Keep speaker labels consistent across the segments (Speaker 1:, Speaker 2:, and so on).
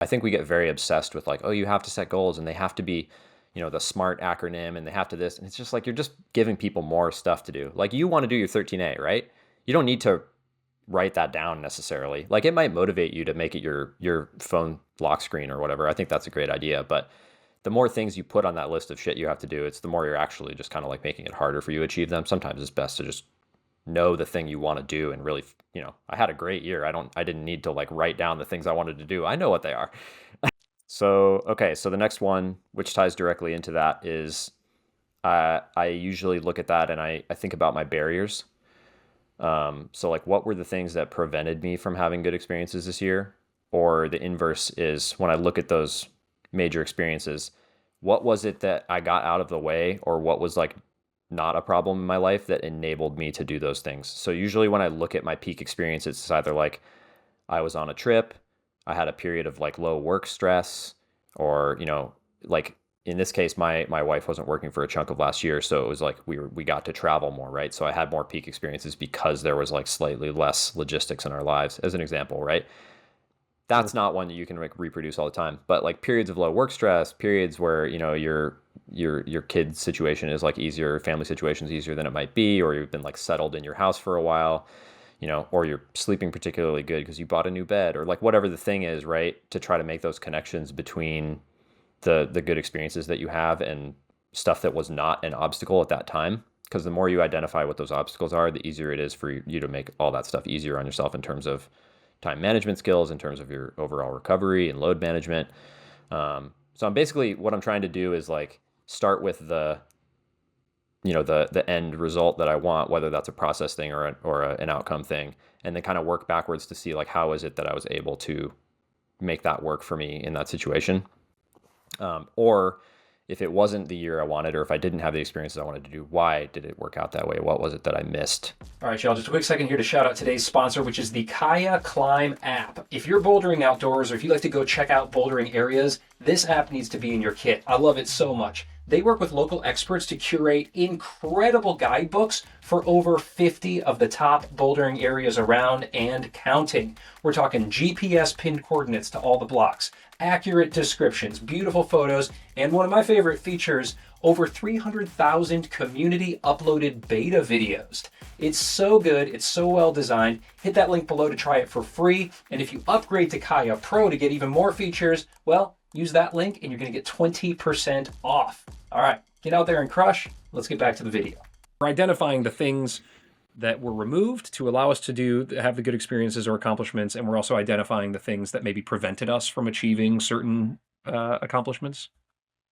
Speaker 1: I think we get very obsessed with like, oh, you have to set goals and they have to be, the SMART acronym and they have to this. And it's just like you're just giving people more stuff to do. Like you want to do your 13A, right? You don't need to write that down necessarily. Like it might motivate you to make it your phone lock screen or whatever. I think that's a great idea. But the more things you put on that list of shit you have to do, it's the more you're actually just kind of like making it harder for you to achieve them. Sometimes it's best to just know the thing you want to do and really, I had a great year. I didn't need to like write down the things I wanted to do. I know what they are. So, okay, so the next one, which ties directly into that, is I usually look at that and I think about my barriers. So, like, what were the things that prevented me from having good experiences this year? Or the inverse is when I look at those major experiences, what was it that I got out of the way, or what was like not a problem in my life that enabled me to do those things? So, usually when I look at my peak experience, it's either like I was on a trip, I had a period of like low work stress, or, like in this case, my wife wasn't working for a chunk of last year, so it was like we got to travel more, right? So I had more peak experiences because there was like slightly less logistics in our lives, as an example, right?
Speaker 2: Sure.
Speaker 1: That's not one that you can like reproduce all the time, but like periods of low work stress, periods where your kid's situation is like easier, family situation is easier than it might be, or you've been like settled in your house for a while, or you're sleeping particularly good because you bought a new bed, or like whatever the thing is, right? To try to make those connections between the good experiences that you have and stuff that was not an obstacle at that time. Because the more you identify what those obstacles are, the easier it is for you to make all that stuff easier on yourself in terms of time management skills, in terms of your overall recovery and load management. So I'm basically, what I'm trying to do is like start with the end result that I want, whether that's a process thing or an outcome thing, and then kind of work backwards to see like how is it that I was able to make that work for me in that situation. Or if it wasn't the year I wanted, or if I didn't have the experiences I wanted to do, why did it work out that way? What was it that I missed?
Speaker 2: All right, y'all, just a quick second here to shout out today's sponsor, which is the Kaya Climb app. If you're bouldering outdoors, or if you like to go check out bouldering areas, this app needs to be in your kit. I love it so much. They work with local experts to curate incredible guidebooks for over 50 of the top bouldering areas around and counting. We're talking GPS pinned coordinates to all the blocks, accurate descriptions, beautiful photos, and one of my favorite features, over 300,000 community uploaded beta videos. It's so good, it's so well designed. Hit that link below to try it for free. And if you upgrade to Kaya Pro to get even more features, well, use that link and you're going to get 20% off. All right, get out there and crush. Let's get back to the video. We're identifying the things that were removed to allow us to have the good experiences or accomplishments, and we're also identifying the things that maybe prevented us from achieving certain accomplishments.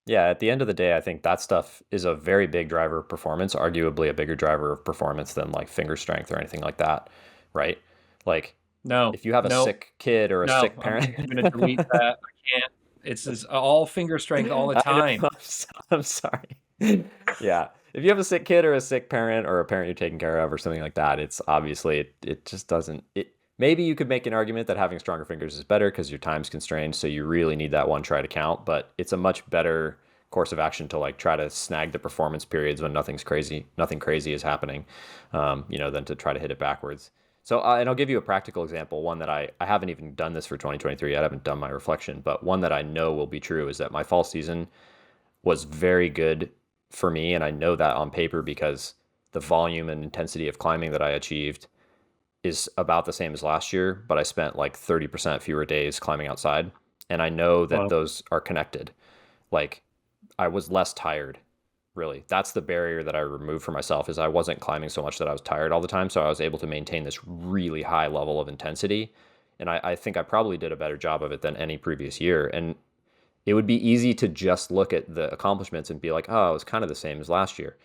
Speaker 1: Yeah, at the end of the day, I think that stuff is a very big driver of performance, arguably a bigger driver of performance than like finger strength or anything like that, right? Like
Speaker 2: No,
Speaker 1: if you have a
Speaker 2: no,
Speaker 1: sick kid or a
Speaker 2: no.
Speaker 1: sick
Speaker 2: I'm
Speaker 1: parent,
Speaker 2: going to delete that. I can't. It's all finger strength all the
Speaker 1: I know,
Speaker 2: time.
Speaker 1: I'm sorry. Yeah. If you have a sick kid or a sick parent or a parent you're taking care of or something like that, it's obviously it just doesn't it maybe you could make an argument that having stronger fingers is better because your time's constrained, so you really need that one try to count, but it's a much better course of action to like try to snag the performance periods when nothing crazy is happening, than to try to hit it backwards. So, and I'll give you a practical example, one that I haven't even done this for 2023 yet. I haven't done my reflection, but one that I know will be true is that my fall season was very good for me. And I know that on paper because the volume and intensity of climbing that I achieved is about the same as last year, but I spent like 30% fewer days climbing outside. And I know that
Speaker 2: Well,
Speaker 1: those are connected. Like I was less tired, really. That's the barrier that I removed for myself is I wasn't climbing so much that I was tired all the time. So I was able to maintain this really high level of intensity. And I think I probably did a better job of it than any previous year. And it would be easy to just look at the accomplishments and be like, oh, it was kind of the same as last year.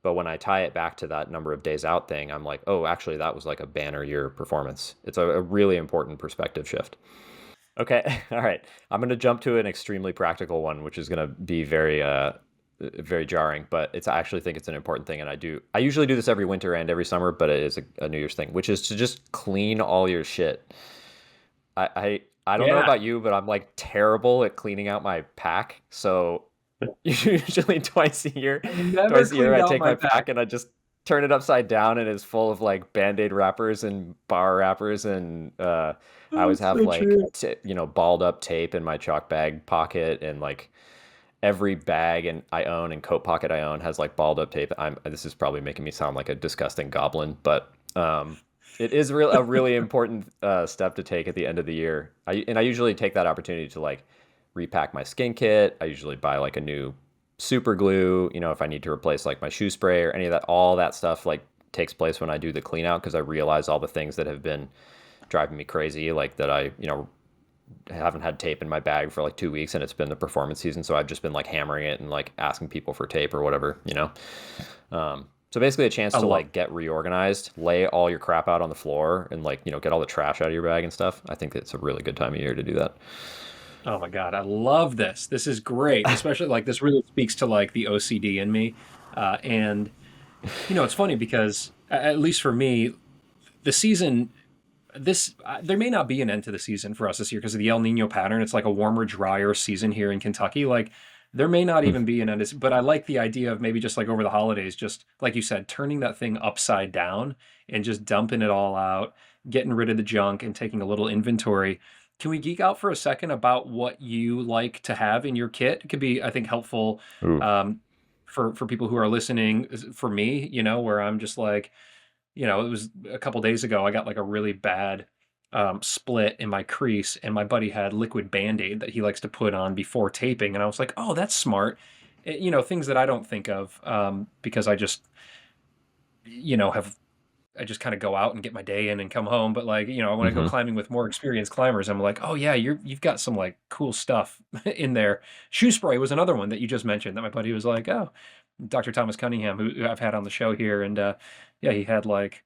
Speaker 1: But when I tie it back to that number of days out thing, I'm like, oh, actually, that was like a banner year performance. It's a really important perspective shift. Okay, all right. I'm going to jump to an extremely practical one, which is going to be very jarring, but I actually think it's an important thing. And I usually do this every winter and every summer, but it is a New Year's thing, which is to just clean all your shit. I don't know
Speaker 2: yeah,
Speaker 1: about you, but I'm like terrible at cleaning out my pack. So usually twice a year,
Speaker 2: I never cleaned
Speaker 1: I
Speaker 2: out
Speaker 1: take
Speaker 2: my
Speaker 1: my
Speaker 2: pack.
Speaker 1: pack and I just turn it upside down and it's full of like Band-Aid wrappers and bar wrappers and I
Speaker 2: Oh,
Speaker 1: always
Speaker 2: it's
Speaker 1: have
Speaker 2: so
Speaker 1: like
Speaker 2: true.
Speaker 1: balled up tape in my chalk bag pocket and like every bag and I own and coat pocket I own has like balled up tape. This is probably making me sound like a disgusting goblin, but it is a really important step to take at the end of the year. I usually take that opportunity to like repack my skin kit. I usually buy like a new super glue, if I need to replace like my shoe spray or any of that. All that stuff like takes place when I do the clean out because I realize all the things that have been driving me crazy, like that I haven't had tape in my bag for like 2 weeks and it's been the performance season. So I've just been like hammering it and like asking people for tape or whatever. So basically a chance
Speaker 2: I
Speaker 1: to
Speaker 2: love.
Speaker 1: like get reorganized, lay all your crap out on the floor and like, get all the trash out of your bag and stuff. I think it's a really good time of year to do that.
Speaker 2: Oh my God, I love this. This is great, especially like this really speaks to like the OCD in me. And it's funny because at least for me, the season this there may not be an end to the season for us this year because of the El Nino pattern. It's like a warmer, drier season here in Kentucky. Like there may not even be an end, but I like the idea of maybe just like over the holidays, just like you said, turning that thing upside down and just dumping it all out, getting rid of the junk and taking a little inventory. Can we geek out for a second about what you like to have in your kit? It could be, I think, helpful
Speaker 1: Ooh.
Speaker 2: um, for people who are listening. For me, where I'm just like, it was a couple days ago. I got like a really bad split in my crease, and my buddy had liquid Band-Aid that he likes to put on before taping. And I was like, oh, that's smart. Things that I don't think of because I just, have I just kind of go out and get my day in and come home. But like, when I go
Speaker 1: Mm-hmm.
Speaker 2: climbing with more experienced climbers, I'm like, oh yeah, you've got some like cool stuff in there. Shoe spray was another one that you just mentioned that my buddy was like, oh, Dr. Thomas Cunningham, who I've had on the show here, and yeah, he had like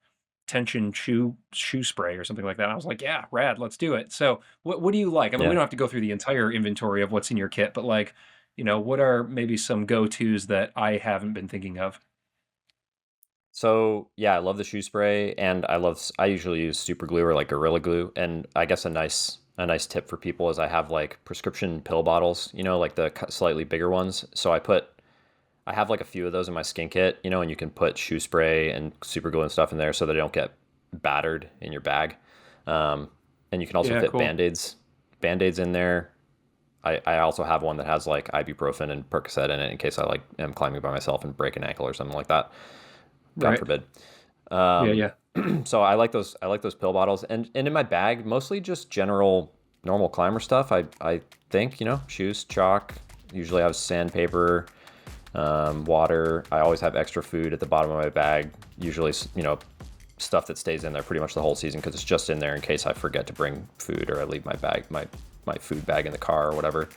Speaker 2: tension shoe spray or something like that. I was like, yeah, rad, let's do it. So, what do you like? I mean, we
Speaker 1: Yeah.
Speaker 2: don't have to go through the entire inventory of what's in your kit, but like, what are maybe some go tos that I haven't been thinking of?
Speaker 1: So yeah, I love the shoe spray, and I usually use super glue or like Gorilla Glue. And I guess a nice tip for people is I have like prescription pill bottles, like the slightly bigger ones. So I have like a few of those in my skin kit, and you can put shoe spray and super glue and stuff in there so they don't get battered in your bag. Um, and you can also
Speaker 2: Yeah,
Speaker 1: fit
Speaker 2: cool.
Speaker 1: band-aids in there. I also have one that has like ibuprofen and Percocet in it in case I like am climbing by myself and break an ankle or something like that. God
Speaker 2: Right.
Speaker 1: forbid.
Speaker 2: Yeah,
Speaker 1: Um,
Speaker 2: yeah.
Speaker 1: so I like those pill bottles and in my bag mostly just general normal climber stuff. I think shoes, chalk. Usually I have sandpaper, water. I always have extra food at the bottom of my bag. Usually stuff that stays in there pretty much the whole season because it's just in there in case I forget to bring food or I leave my food bag in the car or whatever.